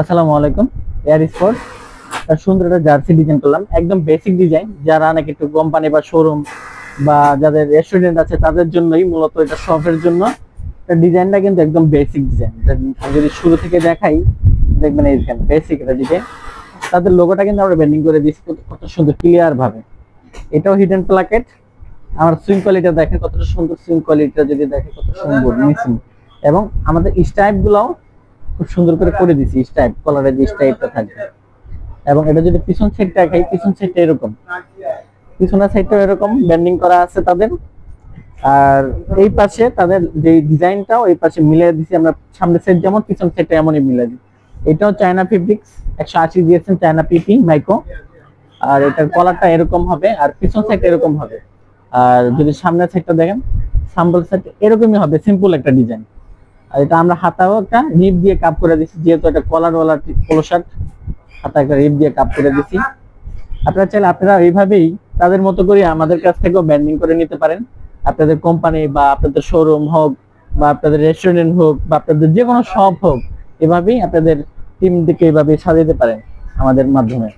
আসসালামু আলাইকুম। Air sports সুন্দর একটা জার্সি ডিজাইন করলাম, একদম বেসিক ডিজাইন। যারা নাকি একটু কোম্পানি বা শোরুম বা যাদের রেস্টুরেন্ট আছে তাদের জন্যই মূলত এটা, শপের জন্য। ডিজাইনটা কিন্তু একদম বেসিক ডিজাইন। যদি শুরু থেকে দেখাই, দেখবেন এই বেসিক একটা ডিজাইন। তাদের লোগোটা কিন্তু আমরা ব্যান্ডিং করে দিয়েছি কত সুন্দর ক্লিয়ার ভাবে। এটাও হিডেন প্লাকেট। আমার সুইং কোয়ালিটি দেখেন কতটা সুন্দর, সুইং কোয়ালিটিটা যদি দেখেন কত সুন্দর মিসিং। এবং আমাদের স্টাইপ গুলাও খুব সুন্দর করে দিছি। স্টাইপ কলারের যে স্টাইপটা থাকবে। এবং এটা যদি পিছন সাইডটা দেখাই, পিছন সাইডটা এরকম, পিছনের সাইডটা এরকম ব্যান্ডিং করা আছে তাদের। আর এই পাশে তাদের যে ডিজাইনটাও এই পাশে মিলিয়ে দিছি আমরা, সামনের সাইড যেমন পিছন সাইডটা এমনই মিলিয়ে দিই। এটাও চায়না ফেব্রিক্স, 180 দিয়েছেন চায়না পিপি মাইক্রো। আর এটার কলারটা এরকম হবে, আর পিছন সাইডটা এরকম হবে। আর যদি সামনের সাইডটা দেখেন, সাম্বল সাইড এরকমই হবে, সিম্পল একটা ডিজাইন। আর এটা আমরা হাতাও একটা রিপ দিয়ে কাপ করে দিচ্ছি, যেহেতু এটা কলারওয়ালা পোলো শার্ট, হাতা একটা রিপ দিয়ে কাপ করে দিচ্ছি। আপনারা চাইলে আপনারা এইভাবেই তাদের মতো করে আমাদের কাছ থেকেও ব্যান্ডিং করে নিতে পারেন। আপনাদের কোম্পানি বা আপনাদের শোরুম হোক বা আপনাদের রেস্টুরেন্ট হোক বা আপনাদের যে কোনো শপ হোক, এভাবেই আপনাদের টিম দিকে এইভাবে সাজাতে পারেন আমাদের মাধ্যমে।